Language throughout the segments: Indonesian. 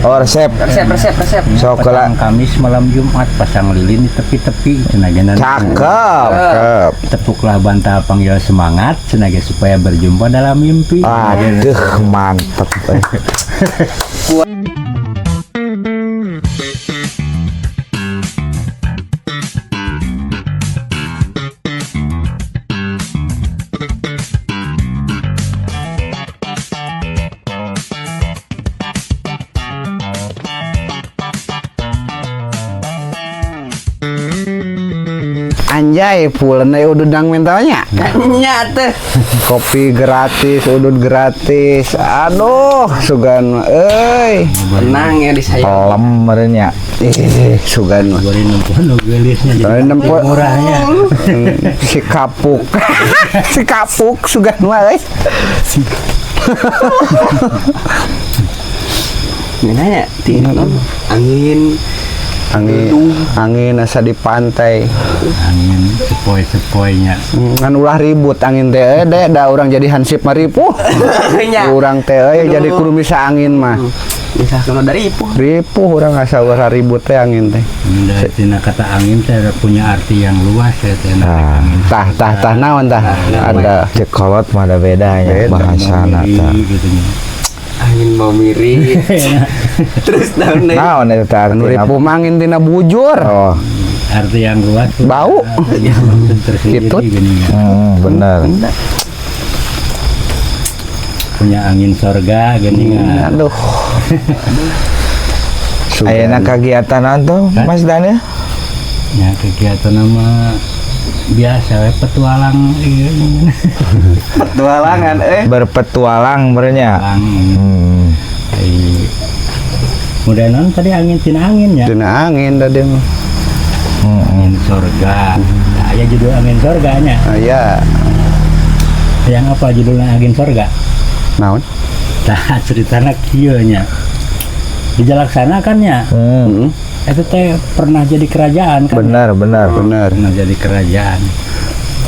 Oh, resep. Sok Pasang Kamis malam Jumat pasang lilin di tepi-tepi cenah cakep. tepuklah bantal panggil semangat cenah supaya berjumpa dalam mimpi. Aduh, mantep. Anjay, pulen ududang mentalnya. Nyata. Kopi gratis, udud gratis. Aduh, sugan euy. Tenang ya di saya. Kelem merenya. Sugan mah. Bari nempuh gelisnya jadi Nempuh murahnya. Si kapuk. Si kapuk sugan mah euy. Nanya, angin asa di pantai. Angin sepoi-sepoinya. Ngan ulah ribut angin teh da urang jadi hansip mah ripuh. Urang teh jadi kudu bisa angin mah. Bisa sono dari ipu. Ripuh urang asa ulah ribut teh angin teh. Tina kata angin teh punya arti yang luas ya teh. Tah naon tah? Ada cekolot mah ada bedanya bahasana tah. Angin mau mirip. Terus naon eta anu ripuh mah angin tina bujur. Oh, arti yang luas bau. Gitu. Bener. Punya angin sorga gini kan. Aduh. Ayeuna kagiatan tuh Mas Dan ya? Ya kegiatan nama biasa we petualang ieu. petualangan Berpetualang berenya. Mudah non tadi angin tina angin ya. Tina angin tadi mah. Angin sorga. Nah, aya judul angin sorganya. Aya. Yang apa judulnya angin sorga? Naon? Tah ceritana kieu nya. Dijalaksanakannya. Itu teh pernah jadi kerajaan kan? Benar. Pernah jadi kerajaan.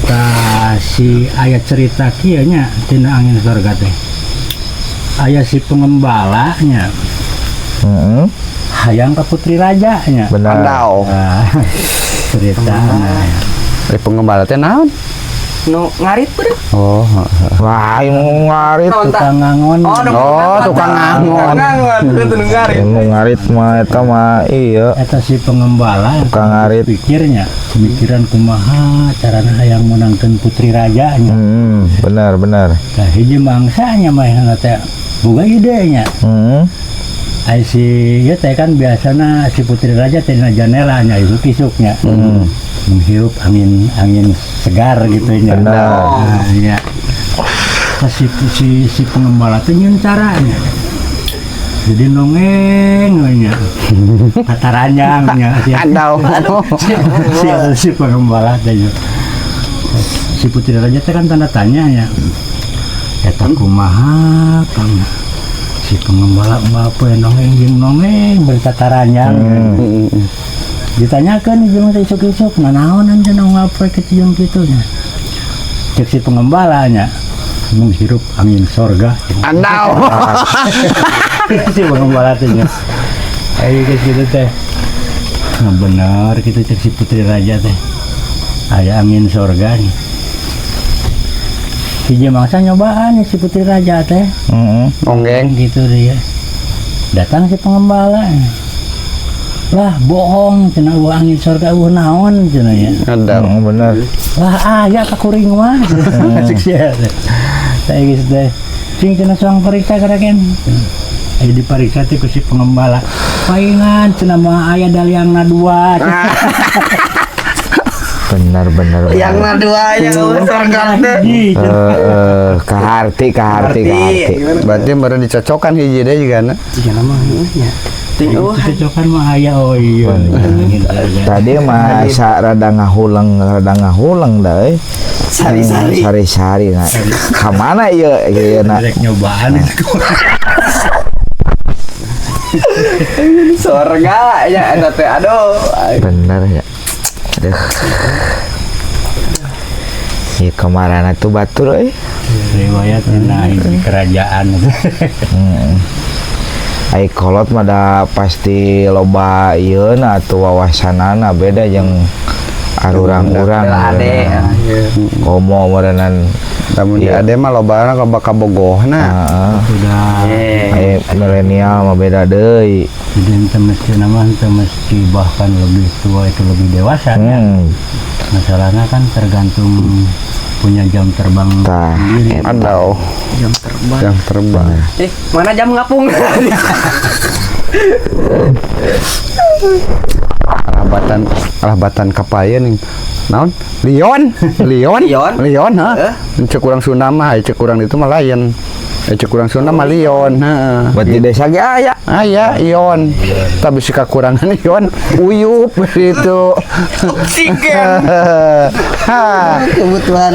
Tah si aya cerita kieu nya tina angin sorga teh. Aya si pengembalanya. Hayang ke putri rajanya. Benar. Nah, cerita. Dari pengembala teh naon? nu ngarit bener. Oh, wah, mau ngarit. Tukang ngangon. Oh, tukang ngangon. Itu nu ngarit. Mau ngarit mah eta mah iya. Eta si pengembala Tukang ngarit. pikirnya, pemikiran kumaha carana hayang menangkeun putri rajanya. Benar. Tah hiji mangsanya mah teh boga idenya. Ai si ieu teh kan biasana si putri raja teh dina jendela nya isuk-isuknya. Menghirup angin segar gitu nya. Nah, iya. Si pengembala teh nyeun caranya. Jadi nongeng nya. Kata ranjangnya. Aduh. Si pengembala teh. Si putri raja teh kan tanda tanya ya. Eta kumaha Kang? Si pengembala bapak nongeng berkata ranjang. Ditanyakan jeung teh isuk-isuk nanaon anjeun ngapoe kecium kitu nya. Cek si pengembalanya menghirup angin sorga. Andau. Si pengembala teh nya. Ayo geus kitu teh. Nah bener kitu cek si putri raja teh. Aya angin sorga nih. Hiji mangsa nyobaan si putri raja teh. Onggeng gitu dia. Datang si pengembala. Lah bohong cenah angin sorga naon cenah ya. ada bener. Lah aya ka kuring mah. Cek sia. Teh geus teh. Cing cenah soang pariksa karaken. Aya dipariksa teh ku si pengembala. Paingan cenah mah aya daliangna dua. Benar. Yang dua yang sorga teh. Kaharti. Berarti baru dicocokan hiji deh juga na. Jika nama nya. Ting Cocokan mah aya iya. Tadi mah rada ngahulang da euy. Sari-sari na. Ka mana ieu na? Direk nyobaan itu. sorga ya eta teh aduh. Bener ya. Aduh. Ieu kamarana tuh batur euy. Riwayat tina ini kerajaan. Ai kolot mah da pasti loba ieu na atuh wawasanana beda jeung arurang-urang. Ade. Komo merenan Namun di ade mah lobana loba kabogohna. heeh. Sudah Ai milenial mah beda deui. jadi ente mesti nama ente mesti bahkan lebih tua itu lebih dewasa ya. Masalahnya kan tergantung punya jam terbang Tah, sendiri. Ada yang terbang. Mana jam ngapung? Alabatan kapaya nih. Naon? Lion. Lion? Ha. Cek urang Sunda mah, cek urang itu mah lain. Cek urang Sunda mah lion. Heeh. Buat di desa ge aya. Aya ion. Tapi si kakurangan ion uyup gitu. Oksigen. Ha. Kebutuhan.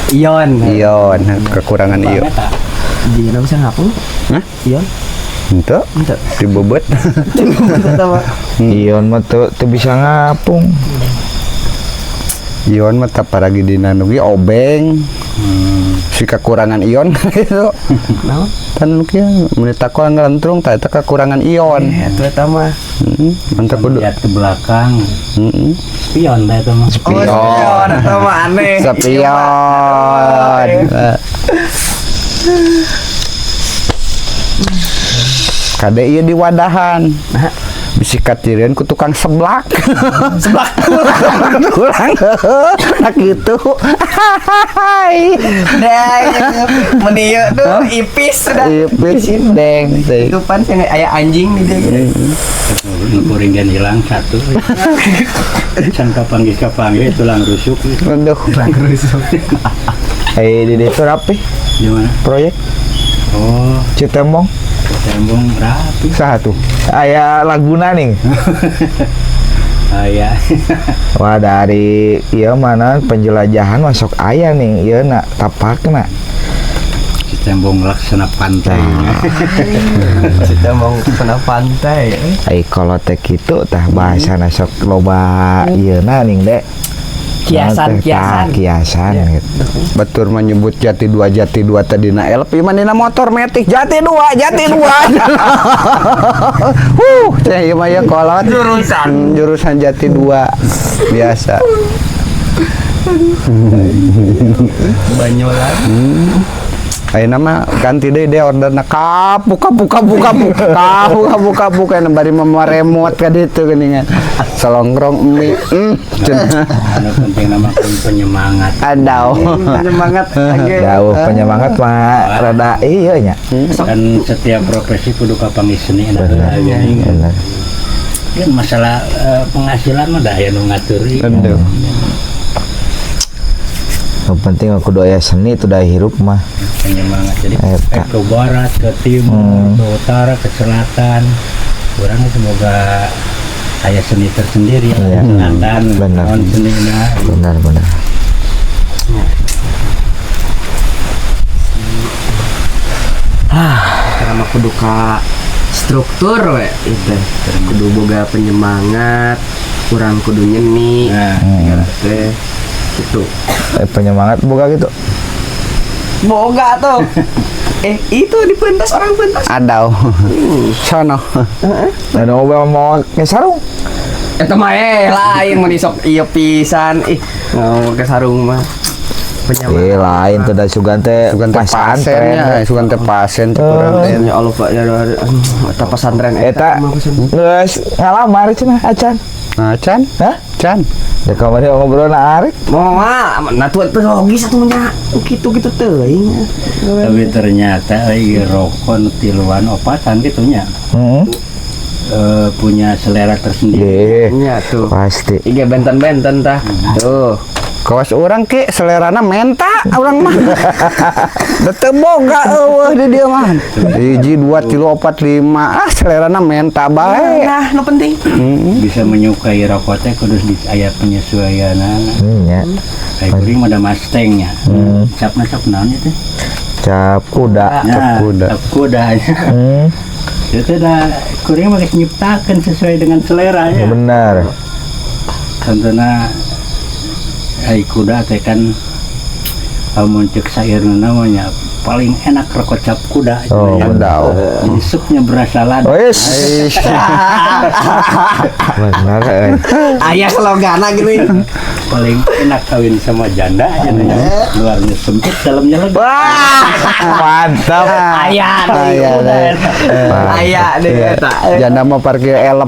Ion. Ion, kekurangan ion. Di mana bisa ngapung? Hah? Ion. Ente dibebet. Ion mah teu bisa ngapung. Ion mah tap paragi dina nu ge obeng. Si kakurangan ion gitu. Naon? Tan nu kieu mun takon ngelentrung tah eta kakurangan ion. Itu eta mah. Mantap kudu. Lihat ke belakang Heeh. spion dah itu mah. Oh, Ion, eta mah aneh. Sepion. Kade ieu di wadahan. Bisi katireun ku tukang seblak. Seblak kurang. Nah gitu. Hai. Deng. Mun ieu tuh ipis sudah. Ipis deng teh. Itu pan sing aya anjing di dieu. Kuringan hilang satu. Can kapanggih tulang rusuk. Aduh. Di itu rapi Gimana? proyek Oh, Citembong tembong rapi. saha tuh? aya laguna nih. Ya. Wah dari ieu mana penjelajahan masuk aya nih ieu na tapakna. Tembong laksana pantai. Kita mau kena pantai. Ai kalau teh kitu tah bahasana sok loba ieuna ning dek. Kiasan. Kiasan gitu. Batur menyebut jati dua tadina LP manina motor metik jati dua teh ieu mah ya kolot jurusan jati dua biasa. Banyolan. Ayeuna mah ganti deui orderna buka bari mah remote ka ditu geuningan salongrong mie Anu penting nama penyemangat. adau Semangat lagi. Jauh penyemangat mah rada ieu nya. Kan setiap profesi kudu kapanggih seni nah. Bener. Kan masalah penghasilan mah da aya nu ngaturi. aduh Yang penting aku doa seni itu dah hirup mah. Penyemangat jadi Eta. ke barat, ke timur, ke utara, ke selatan. Orangnya semoga aya seni tersendiri ya. Iya. Selatan, Benar. non senina. Benar. Karena mah kudu ka struktur we itu. Kudu boga penyemangat, kurang kudu nyeni. Nah, Segala teh. Itu. Penyemangat boga gitu. Boga tuh. Itu di pentas orang pentas. adau sono Dan mau ke sarung. Eta mah lain mun sok ieu pisan. Mau ke sarung mah. Penyemangat. Lain tuh da sugan teh sugan teh pasien ya sugan teh pasien teh kurang teh Ya Allah Pak ya eta pesantren Eta geus ngalamar cenah acan. nah Chan Hah? Chan Da kamari ngobrol na arek. moal nah tuan pedagogis atuh nya kitu-kitu teuing. tapi ternyata ieu rokok nu tiluan opatan gitu nya. Heeh. Punya selera tersendiri. Nya tuh. Pasti. Iga benten-benten tah. Tuh. kawas orang ki selerana menta orang mah teu boga eueuh di dieu mah 1 2 3 4 5 selerana menta bae Nah, nu penting. Bisa menyukai rokok teh kudu di aya penyesuaianana. Nya. Kayak kuring mah ada Mustangnya. Capna cap naon itu? Cap kuda. kuda. Cap kuda. Itu dah kuring mah geus nyiptakeun sesuai dengan seleranya. Benar. Contohna ai kuda teh kan mun cek sairna namanya paling enak rokok cap kuda. Oh, Yang kuda. Jadi supnya berasa lada. Wes. Benar. Ayah slogana gitu. Paling enak kawin sama janda aja luarnya sempit dalamnya lega. Wah, mantap. Ayah Ayah deh. Ayah deh eta. Janda mau parkir elep.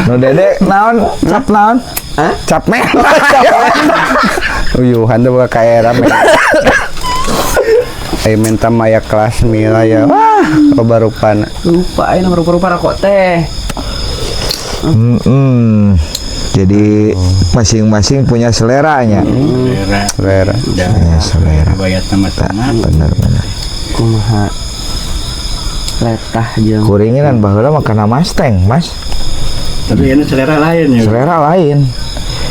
Nu Dede naon? Cap naon? Cap meh. Uyuhan tuh buka era meh. Minta maya kelas mila ya. Wah, rupa-rupana. Lupa ayeuna rupa-rupa rokok teh. Jadi masing-masing punya seleranya. Selera. Ya, selera. Riwayat sama-sama. Benar. Kumaha letah jeung Kuringinan baheula makan Mustang, Mas. Tapi ini selera lain ya. Selera lain.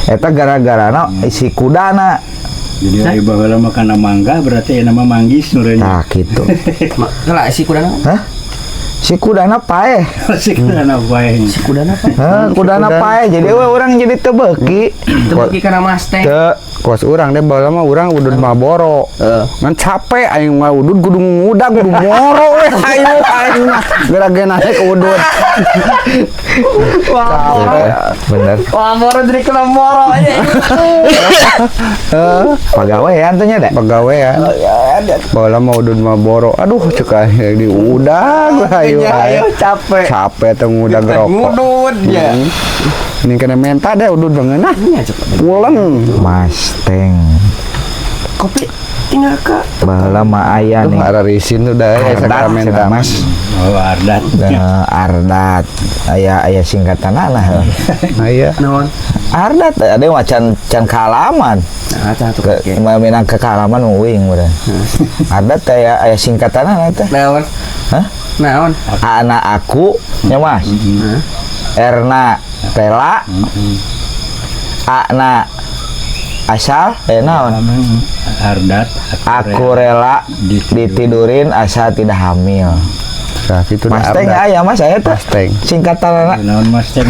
Eta gara-garana isi kudana. Jadi ari baheula makan mangga berarti nama manggis Nah, nurenya. gitu. Kala si kudana. Hah? Si kudana paeh. Masih kana bae. Si kudana apa? Heh, kudana paeh. Jadi we urang jadi teu beuki. Teu beuki kana Mustang. Teu Kos urang deh baheula mah urang udud Marlboro. Ngan capek aing mah udud kudu ngudag kudu moro we aing mah gara-gara naik udud. bener. Wah, moro jadi kena moro aja. Pagawean teh nya da. Pegawaian. Baheula mah udud Marlboro. Aduh cek aing diudag ayo Ayo capek. capek teh ngudag rokok. Ngudut ya. Ini kena menta deh udud bangeunah. Nya cepet. Pulen. Mustang. Kopi tinggal ke Baheula mah aya Aduh nih. ara risin tuh dah ya Ardat, sakramenta cenah, Mas. Oh, Ardat. Ardat. Aya singkatanana heuh. Nah iya. naon? Ardat ada macan can kaalaman. Nah, tah tuh Ke minang ke kaalaman uing urang. Ardat aya singkatanana teh. naon? Hah? Naon? Anak aku nya Mas. Erna rela. Ana asal naon? Ardat. Aku rela ditidurin asal tidak hamil. Nah, itu dah Mustang Ardat. aya Mas aya teh. Mustang. Singkatanana. Naon Mas teh?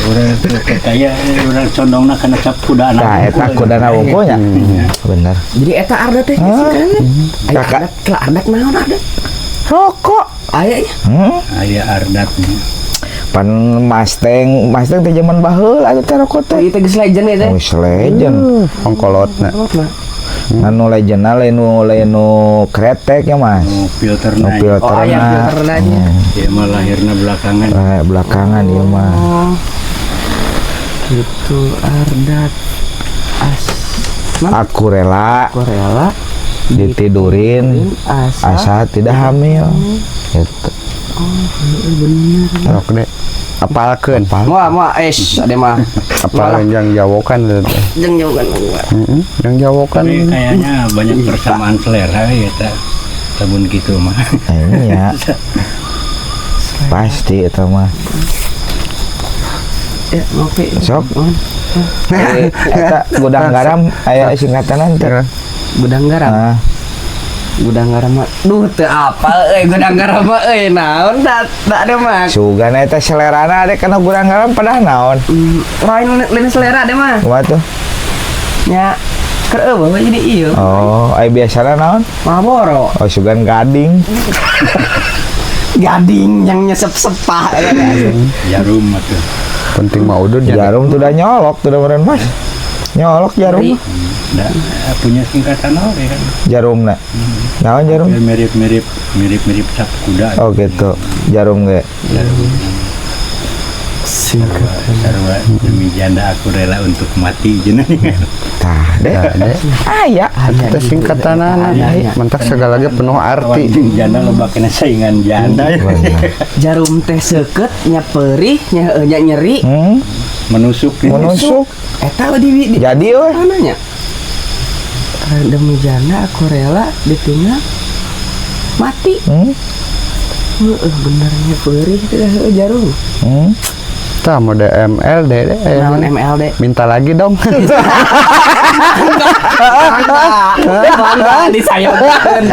Urang kayak urang condongna kana cap kuda Nah, eta kudana wungkulnya. Bener. Jadi eta Ardat teh sih kan? Aya Kakak. Ardat, kela Ardat naon Ardat? Rokok. Aya nya. Aya Ardat. Pan Mustang teh zaman baheula aya teh rokok Oh, teh. itu geus legend ya teh. Wis legend. Pongkolotna. Anu legendna lain nu kretek ya Mas. Oh, filter Nu naik. Oh, aya filterna. filterna nya. Ya mah lahirna belakangan. Belakangan ieu mah. Oh. Gitu Ardat. Aku rela Korea ditidurin asal asal tidak hamil. Gitu. Rok deh. Apalkeun. Moal ada mah Apalkeun yang jawokan teh. jeung jauh kan gua. Yang jawokan. Tapi kayaknya banyak persamaan selera ya tak sabun gitu mah. Nah, ini ya. Pasti eta mah. Ya, ngopi. Sok. Eta gudang garam aya singkatanan teh. Gudang garam. Ah, Gudang garam mah. Duh, teu apa gudang garam mah naon da ada mah. sugana eta selerana ade kana gudang garam padahal naon? Lain selera ada mah. Kumaha tuh? Nya keur eueuh jadi ieu. Oh, aya biasana naon? Marlboro. Oh, sugan gading. Gading yang nyesep-sepah. Jarum atuh. Penting mah ududnya. Jarum tuh udah nyolok tuh meureun Mas. Nyolok jarum. Da punya singkatan apa ya kan? Jarumna. Naon jarum? Mirip cap kuda. Oh gitu. Jarum ge. Sarua demi janda aku rela untuk mati jeneng. Tah, deh. Aya. Itu singkatanana. Mentak segala ge penuh arti. Janda loba kena saingan janda. Jarum teh seukeut nya perih nya nyeri. Menusuk. Menusuk. Eta di Jadi we. mananya? Demi janda aku rela ditinggal mati. Benernya perih teh jarum. Tah mode ML deh. Naon MLD? Minta lagi dong. Bangga disayangkeun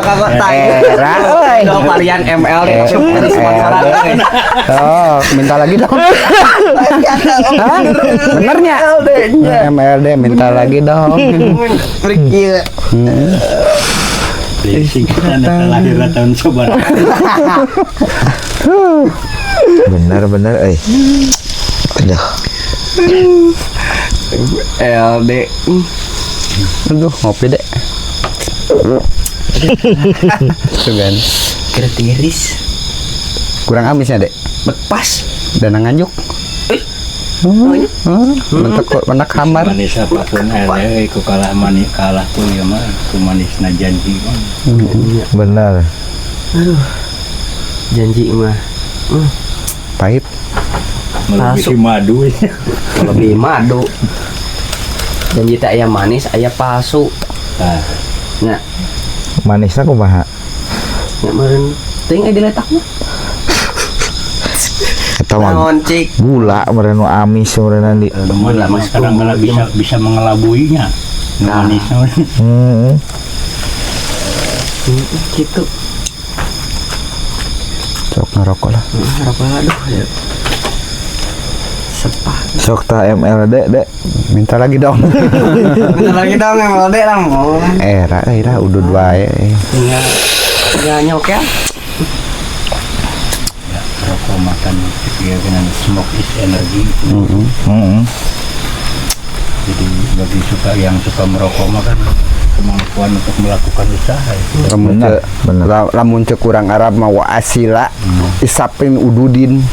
kagok tanya. Era euy. Varian MLD MLD. sponsoran. Oh, minta lagi dong. Hah? Benernya? MLD minta lagi dong. Pergi. Kita lahir tahun coba. Bener aduh LD. Aduh, ngopi dek. Sugan. Kira tiris. Kurang amisnya dek. Bepas. Dan nganjuk. Menak kamar. Manis apa pun ku kalah manis kalah ku ya mah ku manisna janji. bener Janji mah. Pahit. Melebihi madu. Lebih madu. Janji tak aya manis, aya palsu. Nah, Nya, manisnya kumaha nya meureun teuing aya diletak mah. eta mah Naon cik? gula meureun amis meureun di gula mas kadang-kadang bisa mengelabuinya. Nah. Manisnya. Gitu. Sok ngerokok lah. Apa aduh ya. Sepah. sok ta MLD dek Minta lagi dong. Bentar lagi dong yang LD lah mau. Era udud wae. Tinggal nyokel. Ya, rokok makan ya dengan smoke is energy. Jadi bagi yang suka merokok mah kan kemampuan untuk melakukan usaha itu. Lamun cek kurang Arab mah wa asila isapin ududin.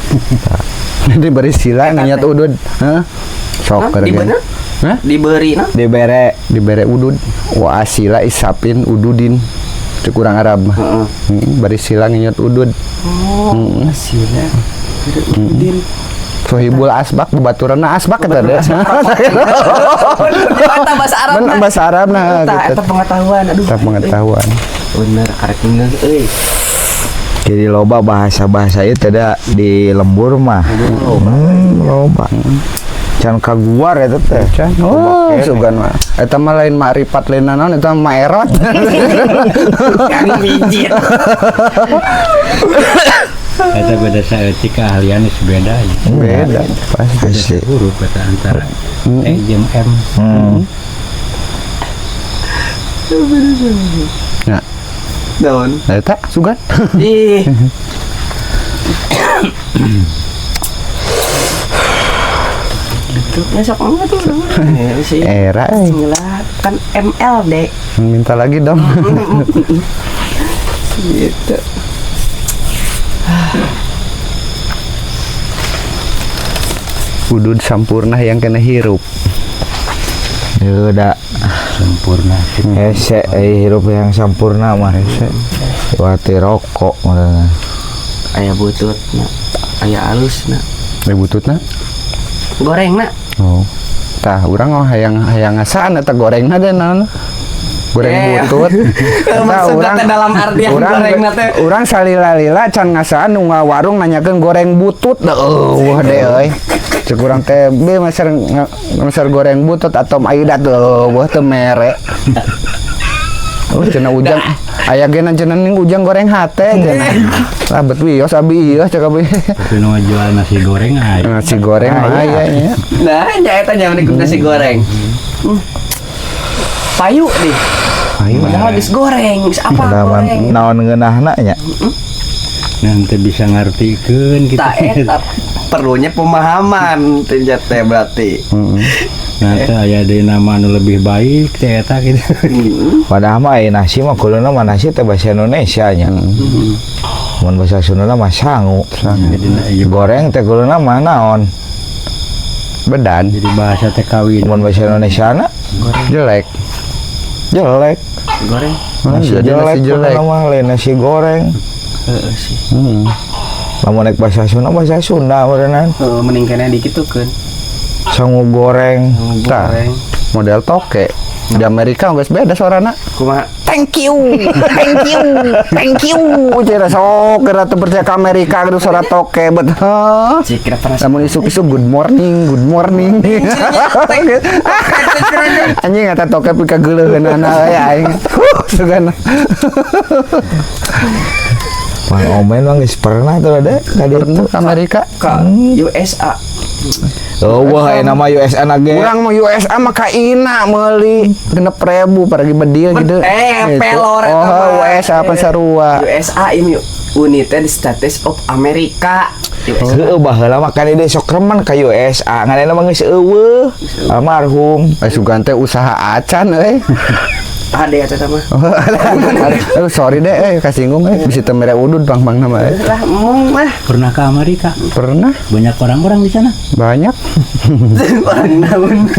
Nanti beri sila nganyat udud. Hah? Sok Di bener? Hah? Diberi nah. Dibere udud. Wa asila isapin ududin. Cek kurang Arab mah. Beri sila nganyat udud. Oh, hasilnya. Udin. Sohibul asbak babaturanna asbak eta deh. Bahasa Arab. Bahasa Arab nah Eta pengetahuan. Aduh. Kita pengetahuan. Bener karek bener euy. jadi loba bahasa-bahasa itu ada di lembur mah loba can kaguar eta teh Can. Oh, sugan mah. Eta mah lain makrifat lain naon eta mah erot. Kan mijit. Eta beda saeutik keahlian geus beda ya. Beda pasti. Asli. Huruf eta antara jeung M. Nah, Daun. eta sugan. Ih. Itu besok enggak tuh. Si Era Singlah kan MLD. minta lagi dong. Gitu. Udud sampurna yang kena hirup. udah Sempurna. hese hirup yang sempurna mah hese wati rokok meureun Aya bututna, aya alusna. Bututna. Gorengna. Oh. Tah urang mah hayang ngasaan eta gorengna deh naon. Goreng butut. Maksudnya teh dalam artian gorengna teh. Urang salila-lila can ngasaan nu warung nanyakeun goreng butut. Wah deh euy. Cek urang teh be maser goreng butut atau aidat wah teu mere. Oh cenah ujang aya geuna cenah ning ujang goreng hate cenah. Lah bet wios abi ieu cek abi. Tapi nu jual nasi goreng aya. Nasi goreng mah aya nya. Nah, nya eta nya menikung nasi goreng. Payu nih. Payu. Padahal geus goreng, geus apa goreng. naon ngeunahna nya Nanti bisa ngartikeun gitu. Tak eta perlunya pemahaman teh teh berarti. Nanti aya di nama anu lebih baik teh eta gitu. padahal mah nasi mah kuluna mah nasi teh bahasa Indonesia nya mun bahasa Sunda mah sangu Jadi goreng teh kuluna mah naon Bedan. jadi bahasa teh kawin. mun bahasa Indonesia na Jelek. jelek Goreng. nasi Jadi jelek nasi jelek. kuluna mah lain nasi goreng Heeh sih. lamun naik bahasa Sunda meureunna Meningkatnya dikit tuh kan. sangu goreng Tah. Goreng. Model toke. Di Amerika geus beda suarana. Kumaha? Thank you. Cira sok kira teu percaya ke Amerika gitu suara toke bet. Cik kira pernah Namun isuk-isuk good morning. Anjing eta toke pika geuleuheunana aya aing. Sugan. Mang Omen mah geus pernah tuh ada ka ditu Pernah ke Amerika. ke USA. Oh, wah nama USA nage. Urang mah USA mah ka ina meuli 6.000 pergi bedil gitu. pelor eta Oh, mah. USA apa sarua? USA ini United States of America. Heueuh baheula mah kan ide sok remen ka USA. Nganana mah geus eueuh. Almarhum. Sugan teh usaha acan euy. Ade eta mah. Aduh, sorry deh, kasinggung bisa teu mere udud bang nama. Lah mung mah Pernah ke Amerika? Pernah Banyak orang-orang di sana. banyak orang naon.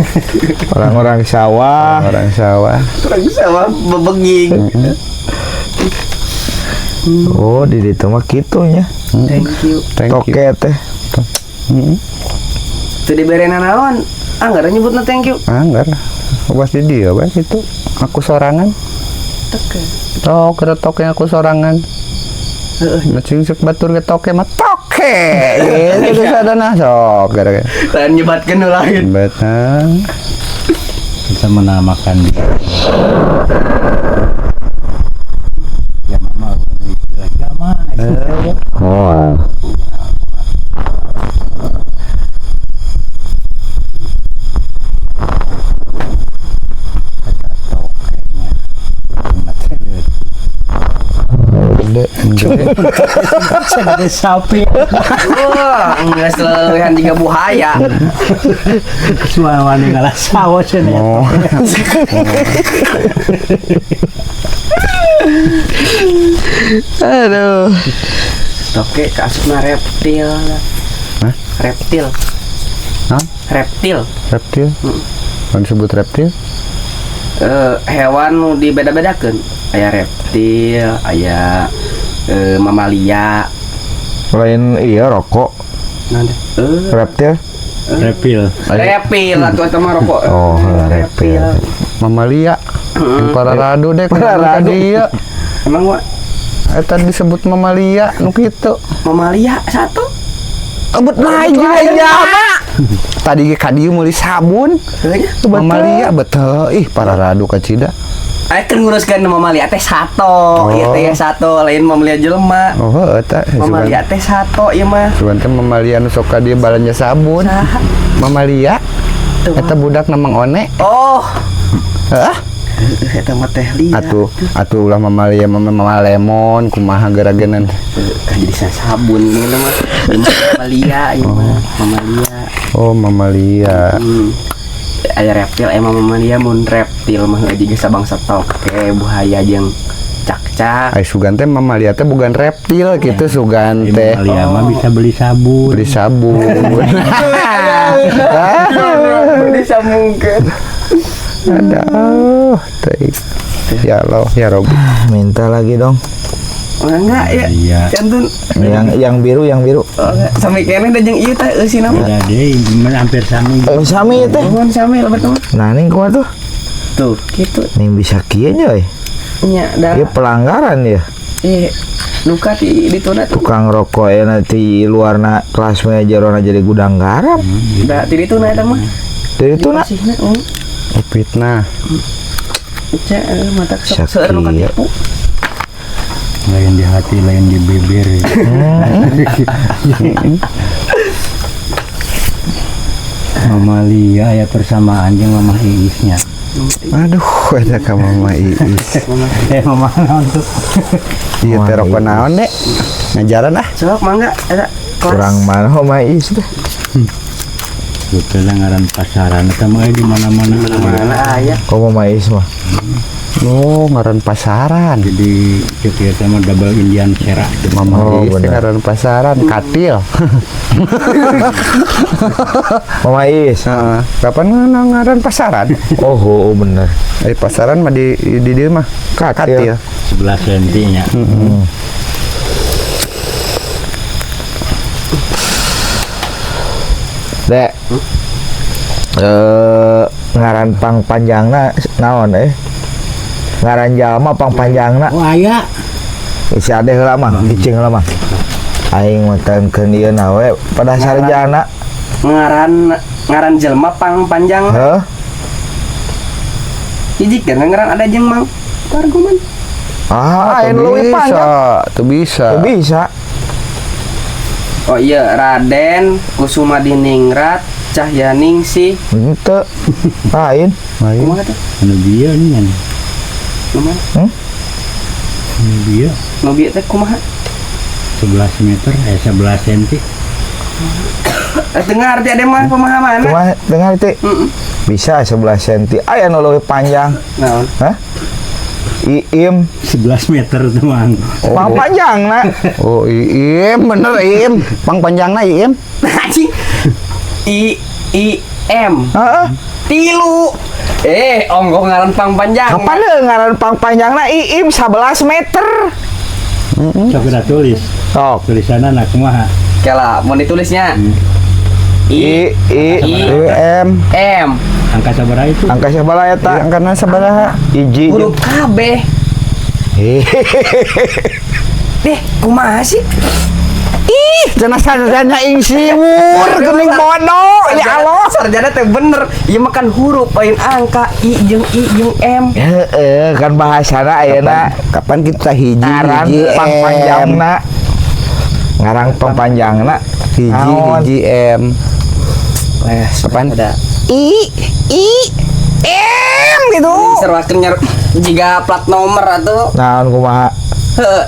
Orang-orang sawah. orang sawah. Orang sama bebeging. Oh, di ditu mah kitu nya. Thank you. Thank you. Toke teh. Teu diberena naon? Anggar nyebutna thank you. Anggar. Pasti dia bae itu. Aku sorangan. Teke. Tok toke aku sorangan. Macing sek batur ke toke mah toke. Itu sadana sok gara-gara. Lain nyebatkeun nu lain. Betul. Kita menamakan dia. Ya mama istilah zaman. Oh. Ada sapi. Wah, geus leuwehan jiga buaya. Suara wani ngalah sawo cenah. Oh. Aduh. Toke kasusna reptil. Hah? Reptil. Hah? Reptil. Reptil. Kan disebut reptil? Hewan nu dibeda-bedakeun. Aya reptil, aya mamalia. Lain iya rokok. Nanda. Reptil. Reptil. Reptil atuh eta mah rokok. Oh, reptil. Mamalia. Yang pararado deh Pararado. dia. Emang wa Eta disebut mamalia nu kitu. mamalia satu? Abut lain aja. Tadi ka dieu meuli sabun. Heunya. Mamalia betul. Ih, pararado ka cida. Kan nguruskeun mamalia teh sato, ieu teh sato lain mamalia jelema. Oh, eta. Mamalia teh sato ieu mah. Sugan teh mamalia nu sok ka dieu balanja sabun. Saha? Mamalia. Eta budak namang one. Oh, Hah? eta mah teh liat. Atuh ulah mamalia mama lemon kumaha geragenan. Kan jadi sabun ini mah. Ieu mah mamalia, ieu mah mamalia. Oh, mamalia. Aya reptil emang mamalia mun reptil mah jiga sabangsa toke, buaya jeung cakcak. Ai sugan teh mamalia teh bukan reptil gitu sugan teh. Mamalia mah bisa beli sabun. Beli sabun. Disambungkeun. Aduh, teh. Ya Allah, ya Robi. Minta lagi dong. Enggak ya. Iya. Cantun. Yang biru. Oh, enggak. Sampai kene da jeung ieu teh eusina mah. Udah deh, hampir sami. Oh, sami teh. Nuhun sami lebat mah. Nah, ning kumaha tuh? Tuh, kitu Ning bisa kieu nya nya da. Ieu pelanggaran ya. Luka di dituna tuh. Tukang rokok ya nanti luarna kelas jerona jadi gudang garam. Da di dituna eta mah. Dari itu nak Pasihna Fitnah. Ca mata Sakit. seueur nu katipu. Lain di hati, lain di bibir. Mamalia ya persamaan jeung Mama Iisnya. Aduh, ada ka Mama Iis. Mama naon tuh? Ieu teh rokok naon, Dek? Ngajaran ah. Sok mangga eta kelas. kurang mana mais teh. Betul ngaran pasaran eta mah di mana-mana. Mana aya. Kok mais mah? Oh, ngaran pasaran. Jadi kita eta mah double Indian serak. Mama Oh, Iis teh bener. ngaran pasaran, katil. Mais. Heeh. Kapan ngaran pasaran? Oh, bener. Pasaran mah di dieu mah katil. 11 sentinya. Dek. Ngaran pang panjangna naon ngaran jalma pang panjangna Oh aya. isi ade heula mah cicing heula mah aing mah teukeun ieu na we pada sarjana Ngaran jelema pang panjang. heuh Hiji kan ngaran ada jeung mang. Argumen. aing leuwih panjang Tuh bisa. teu bisa Oh iya, Raden Kusumadiningrat Cahyaningsih. Henteu. Lain. Kumaha teh? Anu bieu nih kan. Kumaha? Anu bieu Nu bieu teh kumaha? 11 meter 11 cm. Dengar teh ada mah pemahaman. Cuma dengar teh. Heeh. Bisa 11 cm. Aya nu leuwih panjang. Naon? Hah? Iim. 11 meter teman. Pang panjangna. Oh, Iim bener Iim. Pang panjangna Iim. Anjing. M. Heeh. Tilu. Onggo ngaran pang panjang. Kapan deh ngaran pang panjangna Iim 11 meter. Sok kita tulis. Sok. Tulisanna nak kumaha? Kela, mau ditulisnya. I M. M. Angka sabaraha itu? angka sabaraha eta? Angkana sabaraha? Hiji. Huruf KB. Deh, kumaha sih? Ih, cenah sarjana ing siwur geuning bodoh. Ya Allah. Sarjana teh bener. Ieu mah kan huruf lain angka I jeung M. Heeh, kan bahasana ayeuna Kapan kita hiji ngaran hiji pang M. panjangna. Ngarang pang panjangna Hiji naon? hiji M. Kapan ada? I M gitu. Serwakeun nyar jiga plat nomor atuh. Naon kumaha? Heuh.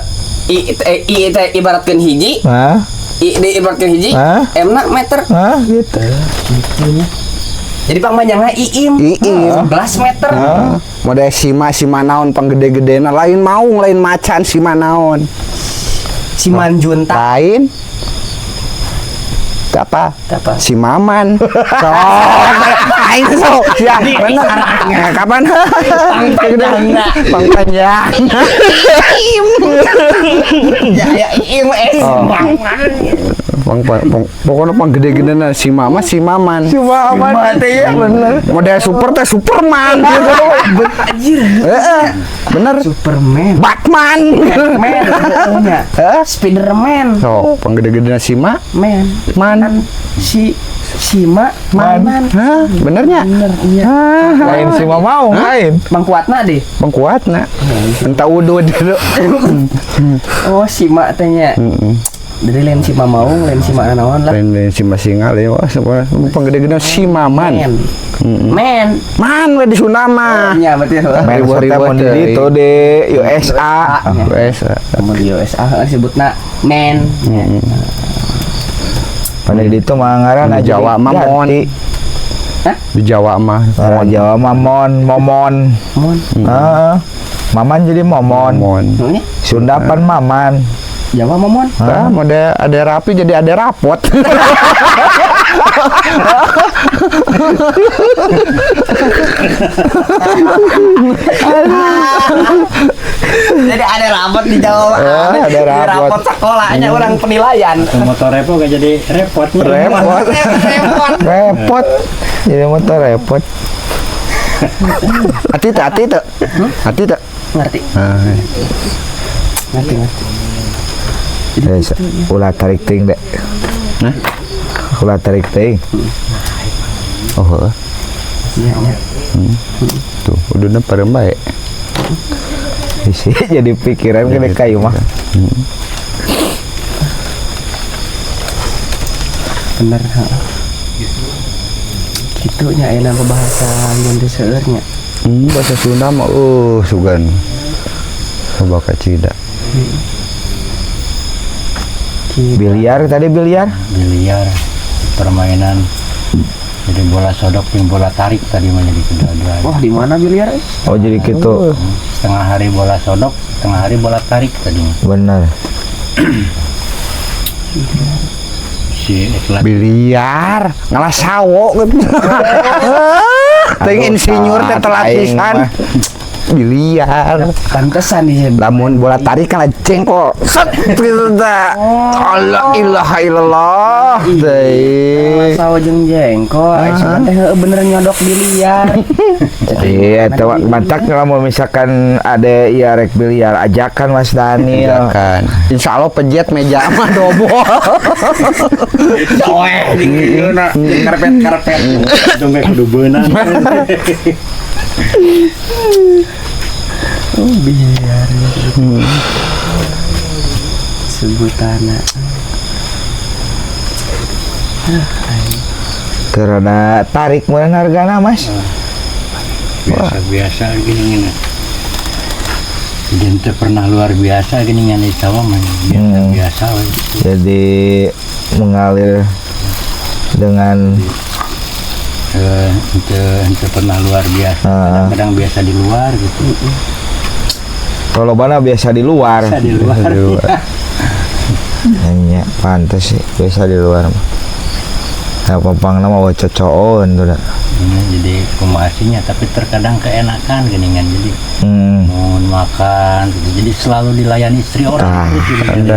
I teh ibaratkeun hiji, Hah? I diibaratkeun hiji, Hah? M na meter. Hah, gitu. Jadi pang panjangna Iim. Iim. 11 meter. Model sima naon pang gede-gedena lain maung lain macan sima naon. Si Manjunta. Lain apa? Apa? Si Maman. Sok. Aing sok. Ya, bener. Ya, kapan? Panjangna. Pang panjang. Ya Iim Pokoknya pang gede-gedena si Mama si Maman. Si Maman teh ya bener. Model super teh Superman gitu. Anjir. Bener. Superman. Batman. Man. Hah? Spiderman. So, pang gede-gedena si Man. Man. Si Sima Man. Hah, benernya? Bener, iya. Lain si Mamaung lain. Bang kuatna deh. Pang kuatna. Entah udud dulu. Oh, Sima tanya. Dari lain Sima Maung, lain Sima naon lah. Lain si Masingal ya, wah, pang gede-gedena si Maman. Man. Man we di Sunda mah. Iya, betul. Main Ribut-ribut teh mun di deui. ditu di USA. Wes. Kamu di USA disebutna man. Pada ditu mah ngaran Di Jawa mah mon. Di Jawa mah Orang Jawa mah momon. Mon. Heeh. Maman jadi momon. mon. Ini Sundapan maman. Jawa Momon. Nah, model ada rapi jadi ada rapot. Jadi ada rapot di Jawa. Ada Di rapot. rapot sekolahnya orang penilaian. Motor repo gak jadi repot. Repot. Repot. Repot. Jadi motor repot. Hati tak? Hati tak? Ngerti. Ngerti. Yes, ulah tarik ting dek. Hah? Ulah tarik ting. Oh, heeh. Iya, iya. Tuh, udah pada baik. Isi jadi pikiran gede kayu mah. Bener. Gitu nya enak bahasa yang diseueurnya. Bahasa Sunda mah sugan. Coba kacida. Biliar tadi biliar. Biliar, permainan. Jadi bola sodok dan bola tarik tadi mah jadi kedua-dua. Wah, di mana biliar? Oh jadi gitu. Setengah hari bola sodok, setengah hari bola tarik tadi. Bener. Si Eklat Biliar, ngalah sawo gitu. Ting insinyur teh telat pisan. Biliar. Pantesan dia. Lamun bola tarik kan cengkol. Set gitu dah. Allah ilaha illallah. Deui. Sawo jeung jengkol, asupan teh heueuh bener nyodok biliar. Iya, tuh mantak kalau misalkan ada ya rek biliar ajakan Mas Daniel. Kan. Insya Allah pejet meja mah dobol. Coe di dieuna karpet. dompet kedubeunan. Oh, biliar. Sebutanna. Karena tarik meureun hargana Mas. Biasa-biasa gini. Jadi teu pernah luar biasa gini ngan sawah mah biasa we. Jadi mengalir dengan Ente pernah luar biasa. Kadang-kadang biasa di luar gitu. kalau mana biasa di luar. Biasa di luar. Hanya pantas sih biasa di luar mah. Nah, pampang nama wa cocoon tuh dah. Jadi kumasinya tapi terkadang keenakan geningan jadi mau makan gitu. Jadi selalu dilayani istri orang gitu.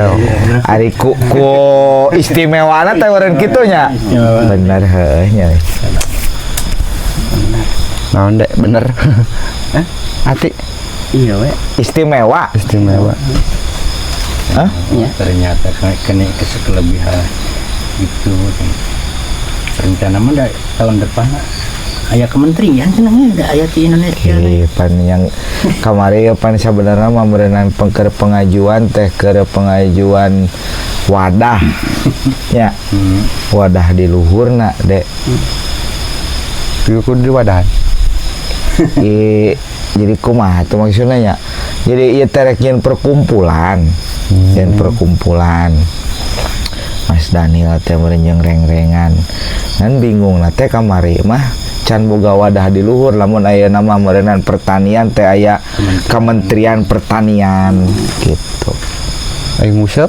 Ari ku istimewana teh urang kitu nya. Bener heuh nya. Naon dek bener. Hati Iya we. Istimewa. Hah? Iya. Ternyata kena kelebihan gitu. Rencana mah tahun depan aya kementerian cenah ada aya di Indonesia. Pan yang kamari pan sebenarnya mah merenang pengajuan teh keur pengajuan wadah. Ya. Wadah di luhurna, Dek. Kudu di wadah. Jadi kumaha tuh maksudnya nya. Jadi ieu teh rek nyeun perkumpulan. Nyeun perkumpulan. Mas Daniel teh merenjeng reng-rengan. Kan bingung na teh kamari mah can boga wadah di luhur lamun aya nama meureunna pertanian teh aya Kementerian Pertanian gitu. Aing ngusep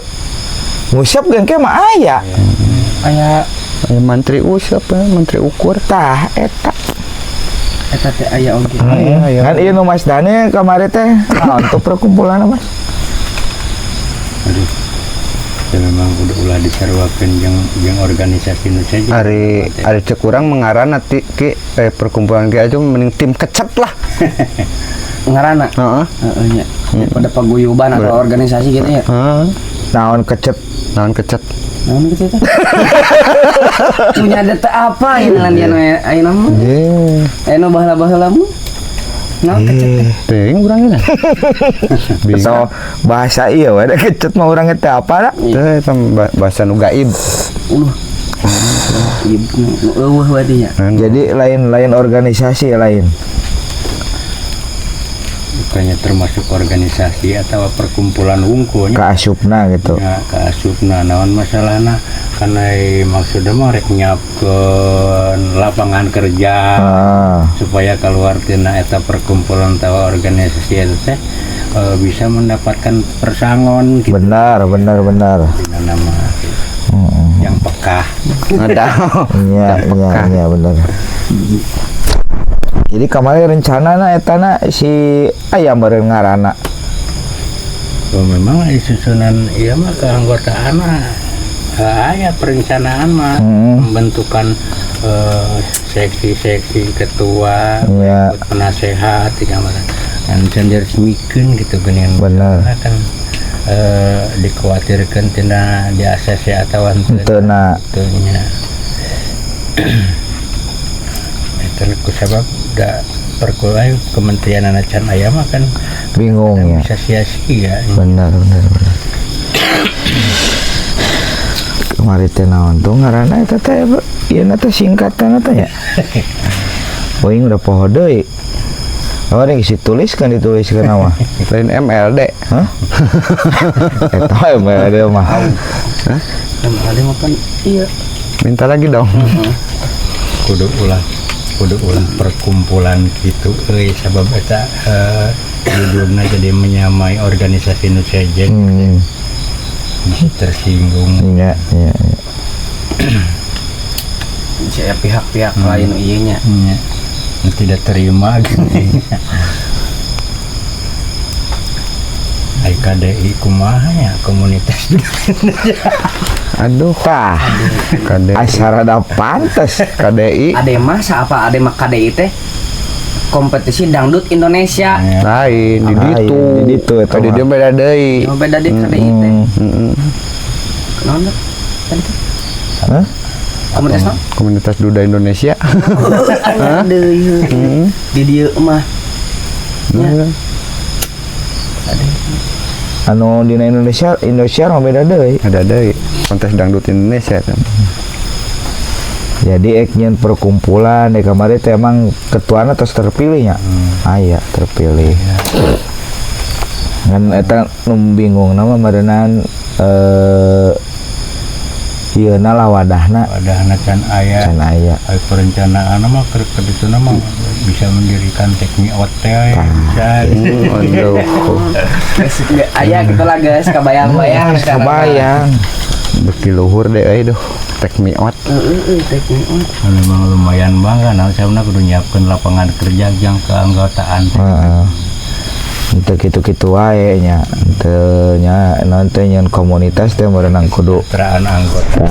Ngusep gengke mah aya. aya menteri usep, menteri ukur Tah eta. Eta teh aya oge. Kan ieu nu Mas Daniel kamari teh naon tuh perkumpulan Mas? Aduh. Ya memang ulah disaruakeun jeung organisasi nu saja. Ari cek urang mengarana ti ki perkumpulan ki aja mending tim kecet lah. Ngaranna. Heeh. Heeh nya. Pada paguyuban atau organisasi gitu ya. Heeh. Naon kecep? Naon kecet? Naon gitu teh? Punya data apa ini lan dia ayeuna mah? Aya nu baheula-baheula mah. Naon kecet? Teuing urang geus. So bahasa iya we kecet mah urang teh apa da? Teh eta bahasa nu gaib. Ibu eueuh we dinya. Jadi lain organisasi lain. Bukannya termasuk organisasi atau perkumpulan wungkulnya. Kaasupna gitu. Ya, kaasupna naon masalahna karena maksudnya mah rek nyiapkeun lapangan kerja supaya keluar tina eta perkumpulan atau organisasi itu teh bisa mendapatkan persangon gitu. Benar. Dina nama yang peka. Ada. Iya benar. Jadi kemarin rencanana etana si aya meureun ngaranna. Memang susunan ieu mah keanggotaan mah aya perencanaan mah pembentukan seksi-seksi ketua, penasehat tiga mana dan diresmikeun gitu geuning. Benar. Kan dikhawatirkeun tina di ACC atau teu na. Itu kusabab da perkuliahan kementerian anacan aya mah kan bingung ya. Bisa sia-sia. Benar. Kemarin teh naon tuh ngaranna eta teh ieu na teh singkatan teh ya. Poing udah poho deui. Oh, ini dituliskan nama. Lain MLD. Hah? Eta MLD mah. Hah? MLD mah kan iya. Minta lagi dong. Kudu ulah perkumpulan gitu sabab eta judulna jadi menyamai organisasi nu sejen bisa tersinggung. Iya. Saya pihak-pihak lain ieu nya. Tidak terima gitu. Ai KDI kumaha ya komunitas. Aduh, KDI. Asarada pantes KDI. Adema apa Adema KDI teh kompetisi dangdut Indonesia. Lain di ditu. eta Di dia beda deui. Oh, beda di KDI teh. Naon teh? Hah? Komunitas naon? Komunitas Duda Indonesia. Aya deui. Di dieu mah. Anu dina Indonesia mah beda deui. Ada deui kontes dangdut Indonesia kan. Jadi eknyen perkumpulan di kamari teh emang ketuana terus terpilihnya. Aya terpilih. Ngan eta nu bingung nama marenan ieu na lah wadahna Wadahna can aya. can aya. Ai perencanaan mah keur kitu mah bisa mendirikan teknik hotel bisa. Aduh. Aya gitu lah guys, kabayang-bayang. Kebayang. Beki luhur deh duh. Tek miot. Teknik Memang lumayan bangga nah sabna kudu nyiapkeun lapangan kerja yang keanggotaan. Heeh. Untuk gitu-gitu wae nya. Teu nya nanti nyen komunitas teh merenang kudu Teraan anggota.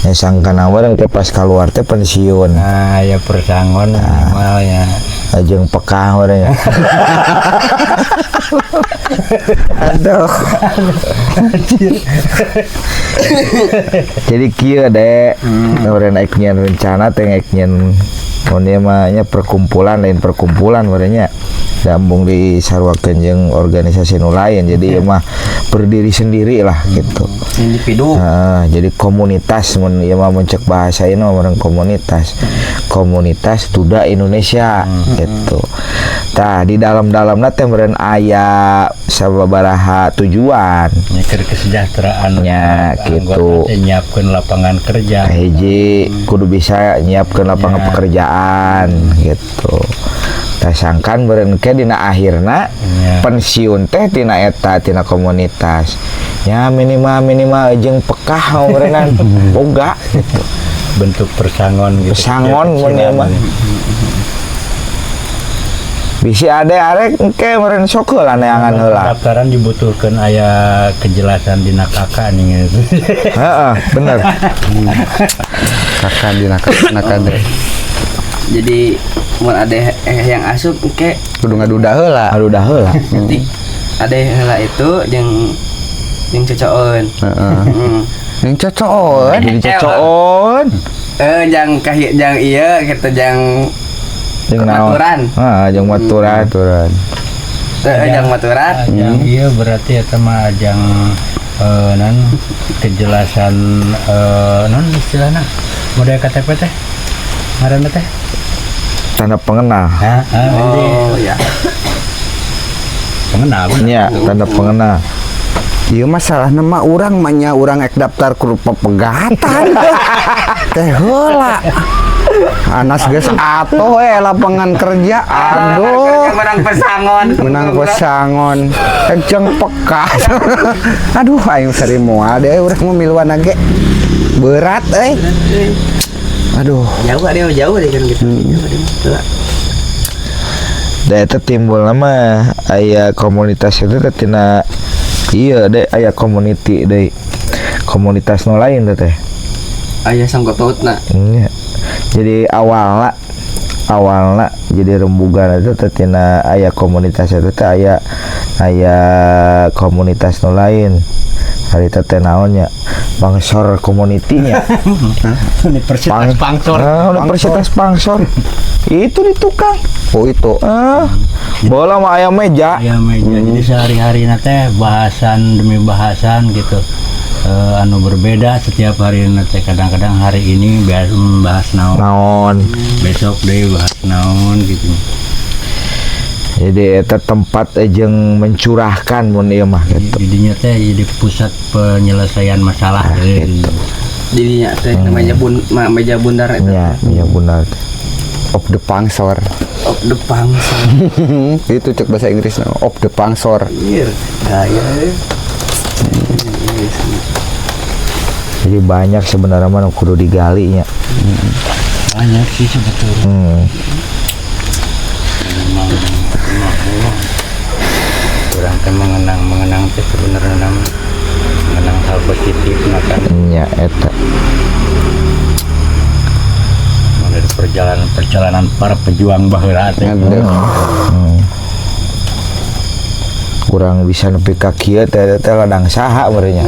ya sangkana urang teh pas keluar teh pensiun. Nah, ya persangon minimal ya. Ajeng pekah urang ya. Aduh. Jadi kieu dek, urang naik nyen rencana teh naik nyen mun ieu mah nya perkumpulan lain perkumpulan urang nya. Gabung di sarwakeun jeung organisasi nu lain. Jadi ieu mah berdiri sendiri lah gitu. individu. Jadi komunitas mun ieu mah mencek bahasa ieu mah komunitas Duda Indonesia gitu. Tah di dalam-dalamna teh meureun aya sababaraha tujuan. Nyeker kesejahteraan Nya, gitu. Anggota teh nyiapkeun lapangan kerja. Hiji kudu bisa nyiapkeun lapangan pekerjaan gitu. Tah sangkan meureun ke dina akhirna Ya. pensiun teh tina eta tina komunitas. Ya minimal jeung pekah meureunnan boga gitu. Bentuk persangon gitu. Pesangon mun ieu mah. Bisi ade arek engke meureun sok heula neangan heula. Pendaftaran dibutuhkan aya kejelasan dina kakak nih gitu. Heeh, bener. Kakak di nakade. Jadi mun ada yang asup ke Kudu ngaduda heula. Aduh dah heula. ketik ada heula itu yang cocokan. Heeh. Heeh. Yang cocok. Jadi cocoon. Jang iya kita jang Jeung naon? maturan. Jeung maturan. Aturan. Jang maturan. Yang iya berarti eta mah ajang non kejelasan non istilahna model KTP teh. Ngaranna teh. Tanda pengenal. Oh ya. Pengenal. Nya, tanda pengenal. Ieu masalah nama urang manya urang ek daftar ku pepegatan. Teh heula. Anas geus atoh lapangan kerja. Aduh. Menang pesangon. Menang pesangon. Kenceng pekah. Aduh aing sari moal deh urang memiluan ge. Berat euy. Aduh. Jauh deh kan gitu. Da eta timbul nama aya komunitas itu teh tina iya deh aya community deh. Komunitas nu lain teh. Aya sangkototna. Iya. Jadi awalna jadi rembugan itu teh tina aya komunitas itu teh aya komunitas nu lain. Hari teh naonnya? Bangsor community-nya. Universitas Pangsor. Universitas Pangsor. Itu di tukang. Oh itu. Bola mah aya meja. Ya meja. Jadi sehari-hari teh bahasan demi bahasan gitu. Anu berbeda setiap hari teh kadang-kadang hari ini bahas naon. Naon. Besok deh bahas naon gitu. Jadi eta tempat jeung mencurahkan mun ieu mah gitu. Jadinya teh jadi pusat penyelesaian masalah gitu. Jadinya teh meja bundar itu. Nya, iya benar. Of the Pangsor. Of the Pangsor. Itu cek bahasa Inggris of the Pangsor. Iya, gaya. Jadi banyak sebenarnya mah nu kudu digali nya. Banyak sih sebetulnya. Memang kurang teh mengenang teh sebenarnya mengenang hal positif kan Nya eta. dari perjalanan para pejuang baheula teh. Kurang bisa nepi ka kieu teh ladang saha meureun nya.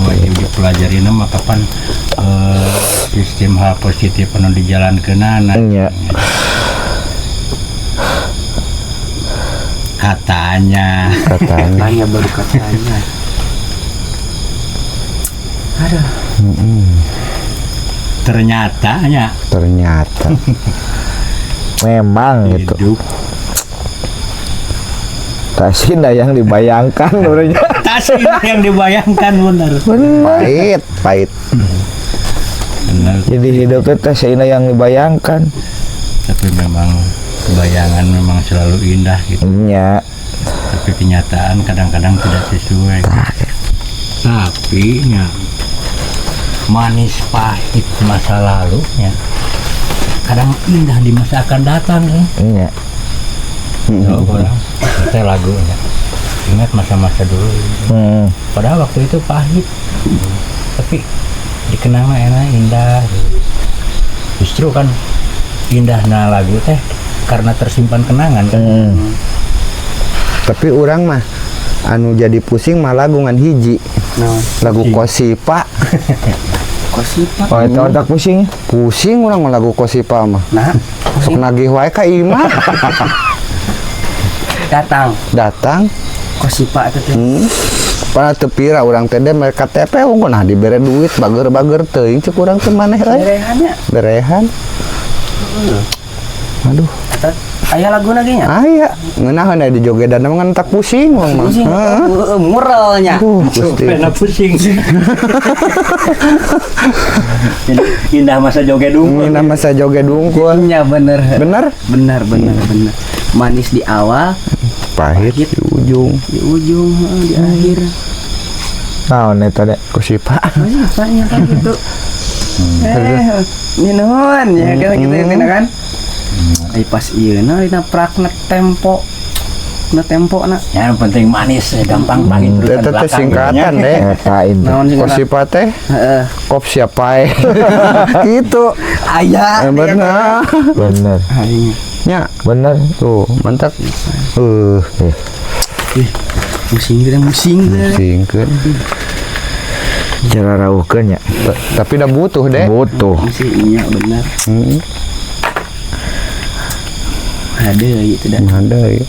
Wajib dipelajari mah kapan sistem hal positif anu dijalankeunana. Nya. Katanya Katanya baru katanya. Aduh. ternyatanya Ternyata. Memang gitu. hidup Tak seindah yang dibayangkan sebenarnya. tak seindah yang dibayangkan benar. Pahit, pahit. Benar. Jadi hidupnya tak seindah yang dibayangkan. Tapi memang bayangan memang selalu indah gitu. Iya. Tapi kenyataan kadang-kadang tidak sesuai. Tapi ya, manis pahit masa lalunya kadang indah di masa akan datang. Iya. So, orang kita lagunya ingat masa-masa dulu. Padahal waktu itu pahit, tapi dikenang enak indah. Justru kan indahnya lagu teh karena tersimpan kenangan kan. Tapi orang mah anu jadi pusing mah lagu ngan hiji. Lagu Kosipa. Kosipa. Oh, itu otak pusing. Pusing orang mah lagu Kosipa mah. Nah, Sok nagih wae ka imah. Datang. Kosipa itu teh. Pada tepira orang teh mereka KTP unggul nah dibere duit bager-bager teuing cek urang teh maneh euy. Berehannya. Berehan. Aduh, Aya lagu lagi nya. aya ngeunaheun aya di jogedan mah ngan tak pusing urang mah. Pusing. Muralnya. Gusti. Pena pusing. Indah masa joget dungkul. Ini masa joget dungkul. Nya bener. Bener? Bener. Manis di awal, Pahit di ujung. di ujung, di akhir. Naon eta deh. Kosipa. Kosipanya kan gitu. Minuman ya kan gitu kan. Ai pas ieu na dina prakna tempo. Na tempo na. Ya, yang penting manis, gampang pahit urusan Eta teh belakang. singkatan deh. Eta itu. Naon sih Kosipa teh heeh. kop siapa gitu. Aya. Bener. Bener. Aing. Nya Bener. tuh mantap. Musing kita Singkeun. Cara rauhkeun nya. Tapi udah butuh deh. Butuh. Musing iya benar. Ada itu dah. Ada ya.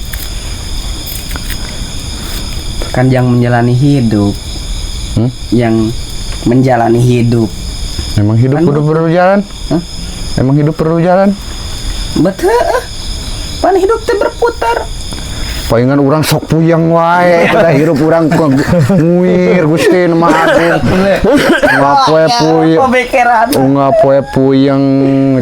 Kan yang menjalani hidup. Yang menjalani hidup. Emang hidup Kan perlu jalan? Hah? Emang hidup perlu jalan? Betul. Pan hidup teh berputar. Palingan orang sok puyeng wae, pada hirup orang nguir Gusti mah agung. Ngapoe puyeng. Pebekeran. Ngapoe puyeng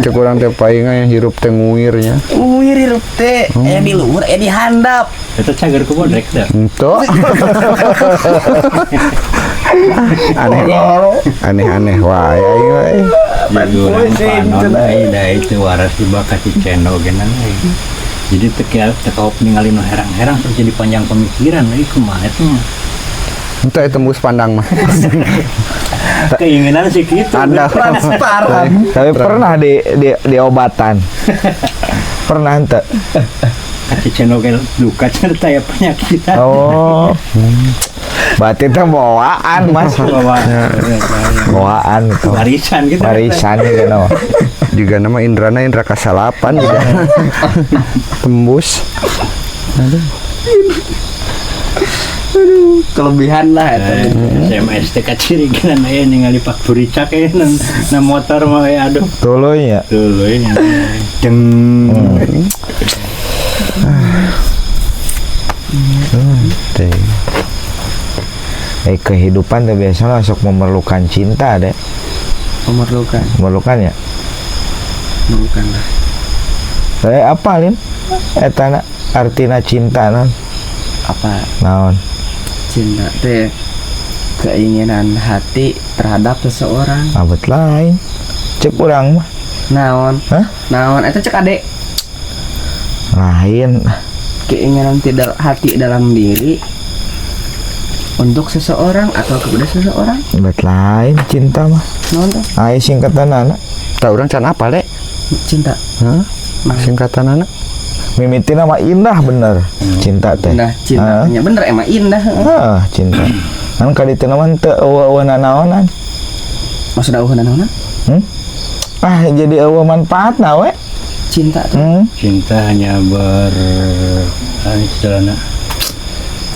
cek urang teh palingan hirup teh nguirnya. Uir hirup teh di luhur di handap. Itu cager ku bodrek dah. Ento. Aneh wae aing wae. Jadi orang panon da itu waras dibakar si cendol genan euy. Jadi tekop ningali nu herang-herang terus jadi panjang pemikiran euy kumaha eta mah. Ento tembus pandang mah. Keinginan sih gitu. Ada. Tapi pernah di obatan. Pernah ente. Si cendol ge duka cerita ya penyakitan. Oh. Berarti teh bawaan Mas. Bawaan gitu. Warisan gitu. Warisan gitu no. Juga nama Indrana Indra Kasalapan juga. Tembus. Kelebihan lah eta. SMS teh kaciri genan aya ningali Pak Buricak na motor mah aduh. Tuluy ya. Tuluy nya. Jeng. Kehidupan tuh biasanya sok memerlukan cinta deh. Memerlukan ya. Bukan lah. Saya apalin eta artina cinta non. Apa Naon? cinta teh keinginan hati terhadap seseorang. Abet lain. Cek urang mah. Naon? Hah? Naon eta cek adek. Lain. Keinginan tidak hati dalam diri untuk seseorang atau kepada seseorang. Abet lain cinta mah. Naon tuh? Ai singkatanana. Tahu orang can apa dek? Cinta. Hah? Nah. Singkatan anak? Mimitina mah indah bener. Cinta teh. Nah, cintanya bener emang indah. Cinta. Kan kaditu mah teu eueuh naonan. Maksudna eueuh naon? Jadi eueuh manfaatna we. Cinta tuh. Cinta hanya istilahnya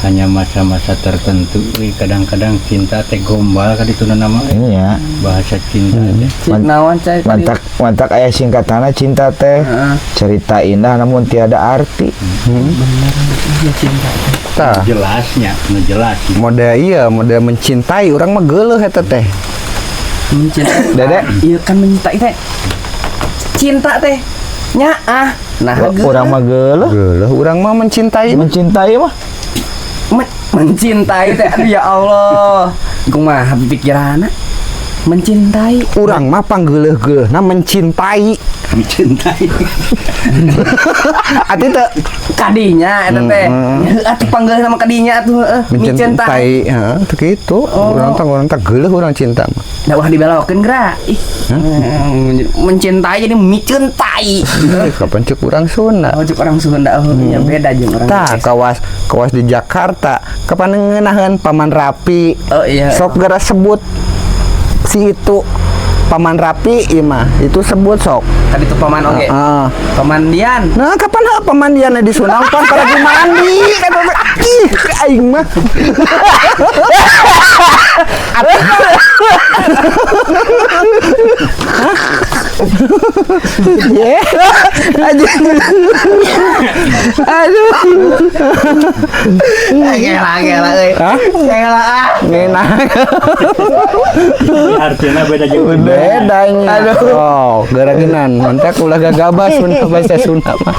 hanya masa-masa tertentu. Kadang-kadang cinta teh gombal kan itu nama Iya. bahasa cinta teh. Cik naon cai tadi? Mantak aya singkatanna cinta teh. Heeh. Cerita indah namun tiada arti. Tah Jelasnya, jelas. mode mencintai orang mah geuleuh eta teh. Mencintai. Dedek. Iya kan mencintai teh. Cinta teh. Nyaah. Nah, Urang mah geuleuh. Geuleuh urang mah mencintai. Mencintai mah mencintai teh. Aduh, ya Allah. Kumaha pikiranna? Mencintai. Urang mah panggeuleuh-geuleuhna mencintai. Mencintai. Ati teu Kadinya eta teh. Atuh panggil nama kadinya atuh mencintai. mencintai, heeh, teu kitu. Urang teh geuleuh urang cinta mah. Da ulah dibelokeun gra. Ih. Mencintai jadi micintai. Kapan cek urang Sunda. Oh, cuk orang Sunda ya beda jeung orang. Tah kawas di Jakarta kapan ngeunaheun Paman Rapi. Oh iya. Sok gara sebut si itu Paman Rapi ieu mah. Itu sebut sok. Tadi tuh paman oge. Heeh. Pemandian. Nah, kapan pemandiannya di Sunang pan lagi mandi kata ih aing mah. Ye. Aduh. Gela euy. Hah? Gela ah. Ngeunah. Artinya beda jeung Bedanya. Oh, gara-genan. Mantek ulah gagabah Sunda bahasa Sunda mah.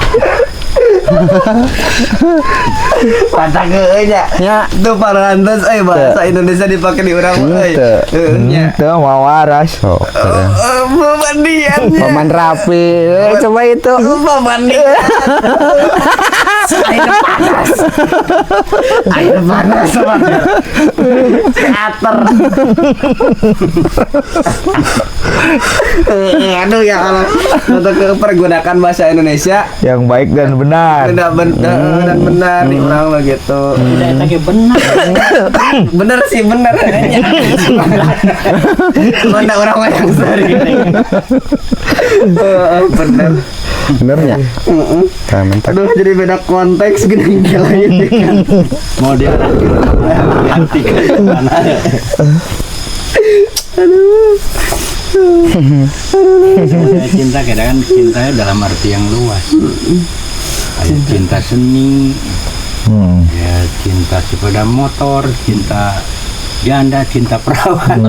Pantak euy nya. Nya. Tuh parantos bahasa Indonesia dipakai di urang euy. Teu. Nya. teu mau waras. Oh, Pemandiannya. Paman Rapi. Coba itu. Pemandian. Air panas. Air panas sama teater. Aduh ya Allah. Untuk pergunakan bahasa Indonesia Yang baik dan benar. tidak benar dan benar di orang begitu. tidak eta ge benar. Bener sih bener. Mana orang yang sering. Bener. Benernya. Tah mentek. Aduh jadi beda konteks gini lain kan. Mau diarahkan hati ke mana? Sebenarnya cinta kadang kan cintanya dalam arti yang luas. Ada cinta seni, ya cinta sepeda motor, cinta janda, cinta perawan.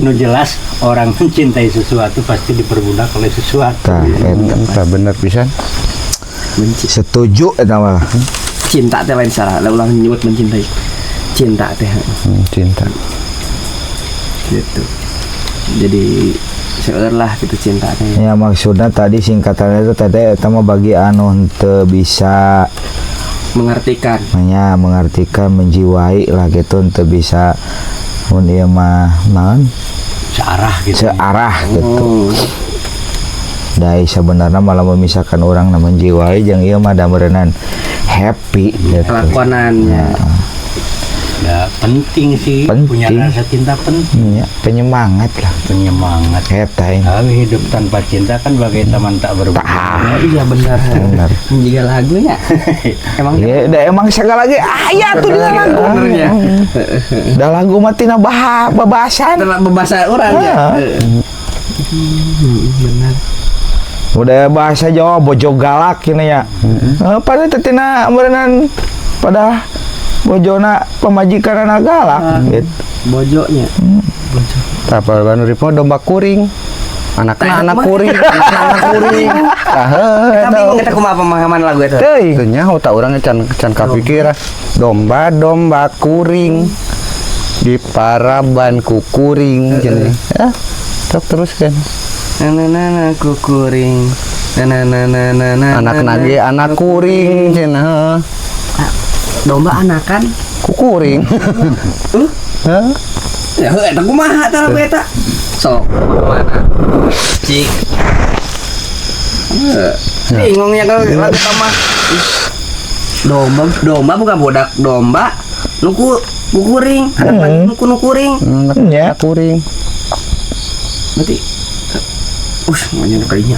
Nu jelas orang mencintai sesuatu pasti diperbudak oleh sesuatu. Tah, Tah bener pisan. setuju eta mah. Cinta teh lain salah, lah ulang nyebut mencintai. Cinta teh Cinta. gitu. Jadi seueur lah gitu cinta teh. Ya maksudnya tadi singkatannya itu tadi eta mah bagi anu henteu bisa Mengartikan. nya mengartikan menjiwai lah gitu henteu bisa mun ieu mah naon Searah gitu. searah gitu. Oh. Dai sebenarnya malah memisahkan orang na menjiwai jeung ieu mah da meureunnan happy gitu. Kelakonannya. Ya penting sih punya Penting. rasa cinta penting. Ya, penyemangat lah Penyemangat. eta ini. Tapi hidup tanpa cinta kan bagai teman tak berbunga. Oh, iya benar. Benar. Juga lagunya. Emang Ya, da emang segala lagi aya tuh di lagu. benernya. Da lagu mah tina babasan. Telah berbahasa orang ya. Benar. Udah bahasa Jawa bojo galak ini ya. Pada tetina meureunnan pada bojona pemajikan anak galak gitu. Bojoknya. Tah banu ripo domba kuring. Anakna anak kuring, anak kuring. Tah Tapi eta. kita kumaha pemahaman lagu itu? Teuing. Teu nyaho tak urang can kapikir domba kuring di paraban ku kuring cenah. Ya, sok teruskeun. Nana kukuring. Nana Anak nage anak kuring cenah. Domba anakan. Ku kuring. Hah? Ya eta kumaha tah lagu eta? Sok mana? Cik. Bingungnya kalau lagu sama domba bukan bodak domba kukuring anak nukuring Anak Ya. kuring. berarti Banyak kayaknya.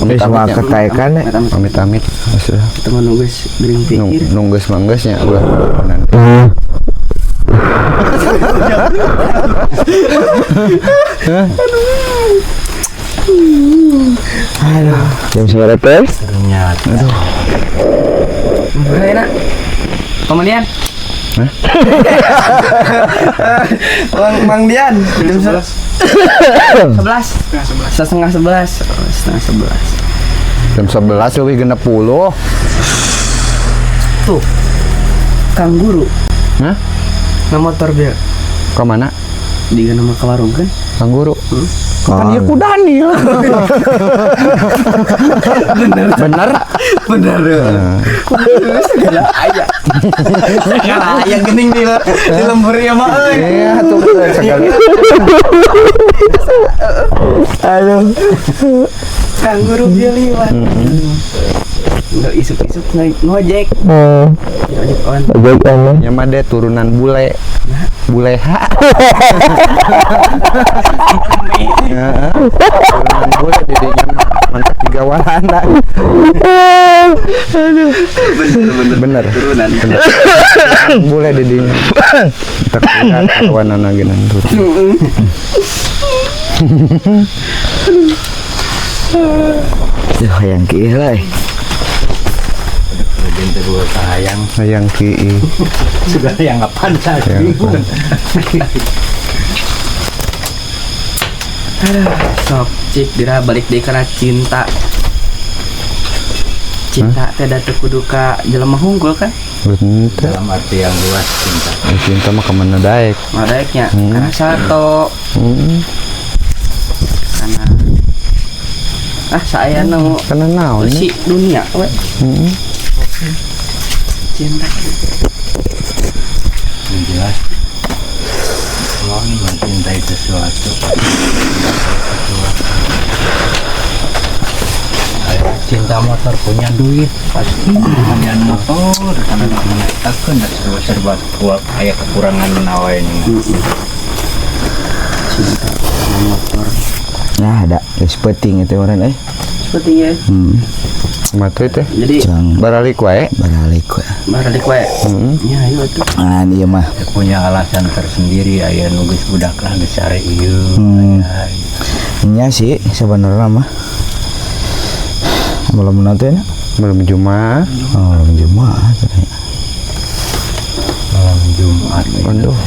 Ini semua ketaikan ya. Amit-amit. Sudah. Teman nungguis gering pikir. Nunggus manggesnya ulah nanti. Aduh, jam seberapa teh? Ternyata. Enak. Kemudian. Mang Dian. Jam 11. 11. Setengah 11. Jam 11 lebih genep 10. Tuh. Kang Guru. Hah? Nama motor dia. Ke mana? Di nama ke warung kan? Kang Guru. Kan dia ku Daniel. Bener. Segala ayah. Segala ayah gening di lembur ya mah euy. Iya tuh sekali. Aduh. Kang Guru dia liwat. Enggak isuk-isuk ngojek. Ngojek on. Ya mah deh turunan bule. Buleha. Heeh. Turunan bule didinya mantap tiga walanda. Bener. Turunan. Bule didinya. Tak kawanana geunan turun. Duh, yang gila. Kemudian kedua sayang. Hayang kieu. Sudah yang apaan saya Yang bingung. Sok cik dira balik deui kana cinta. Cinta teh da teu kudu ka jelema hunggul kan? Bener. Dalam arti yang luas cinta. Cinta mah kemana daek. Madaeknya kana sato, kana saya nu Kana naon si dunia we. Cinta. Yang jelas kalau mencintai sesuatu cinta motor punya duit pasti punya motor karena nggak menetapkan dan serba kuat kayak kekurangan menawain Cinta sama motor. Nah, ada geus penting itu orang Seperti ya. Matu teh. Jadi Jang Baralik wae. baralik we. balik we. Ya ayo atuh. Ah, ieu mah. dia punya alasan tersendiri aya nunggu budak lah besar ieu Nya sih sebenarnya mah. Belum nonton ya? Belum Jumat. Oh, Jumat. malam Jumat Aduh,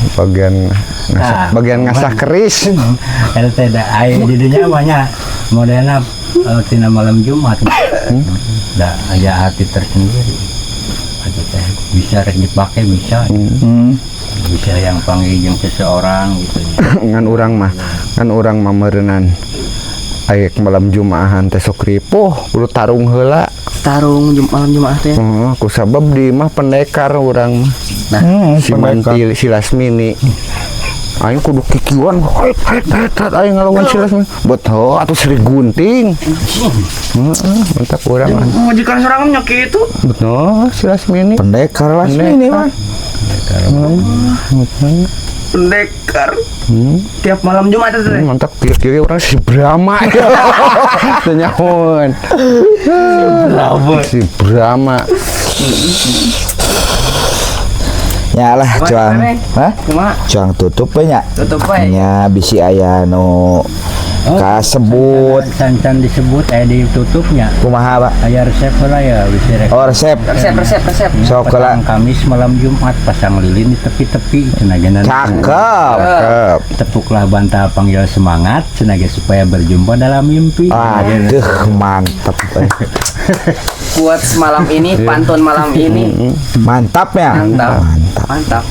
bagian ngasah keris. LT da aya di dinya banyak modelna tina malam Jumat da aya hati tersendiri ada teh bisa rek dipakai bisa bisa yang panggil seseorang gitu Ngan urang mah meureunnan. Aek malam Jumaahan teh sok ripuh, kudu tarung heula. Tarung malam Jumat teh. Ku sabab di mah pendekar urang mah. Nah, Si Mantil si Lasmini. Aing kudu kikiwan, het aing ngalawan si Lasmini. Betul atuh Sri Gunting. Mantap urang mah. majikan sorangan nya kitu. Betul si Lasmini. Pendekar lah ini mah. Pendekar. Tiap malam Jumat itu teh. Mantap kiri-kiri orang si Brahma. Tenyahoan. Si Brahma. Ya lah cuang. Hah? Cuma Cuang tutup we nya. tutup we. Nya bisi aya nu kasebut. Can disebut ditutupnya Kumaha, Pak? aya resep lah ya bisa rek Oh, resep. Resep. Sok petang lah. Kamis malam Jumat pasang lilin di tepi-tepi cenah Cakep. Cakep. tepuklah bantal panggil semangat cenah supaya berjumpa dalam mimpi. Aduh, mantap. Kuat malam ini, pantun malam ini. Mantap ya? Mantap.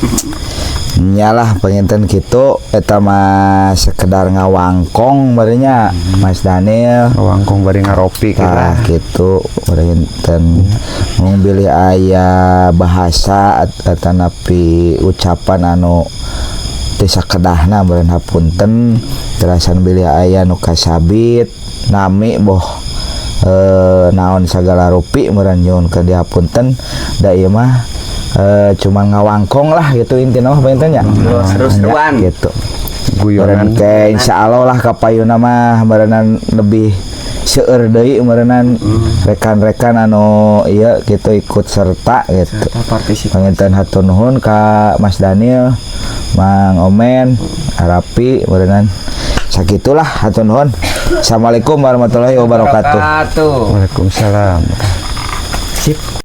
Nyalah penginten gitu eta mah sekedar ngawangkong barenya Mas Daniel Wangkong bari ngaropi tah kita. gitu penginten ngombilih aya bahasa atanapi ucapan anu teu sakedahna beureun hapunten terasan bilih aya nu kasabit nami boh naon sagala rupi meureun nyuhun dihapunten da ieu mah cuma ngawangkong lah gitu intinya mah pengen tanya Seru-seruan. gitu Guyonan. Ke insyaallah lah kapayuna mah merenang lebih seueur deui merenang rekan-rekan anu ieu gitu ikut serta gitu. Partisipasi. Panginten hatur nuhun ka Mas Daniel, Mang Omen, Arapi merenang. Sakitulah hatur nuhun. Assalamualaikum warahmatullahi wabarakatuh. Wabarakatuh. Waalaikumsalam. Sip.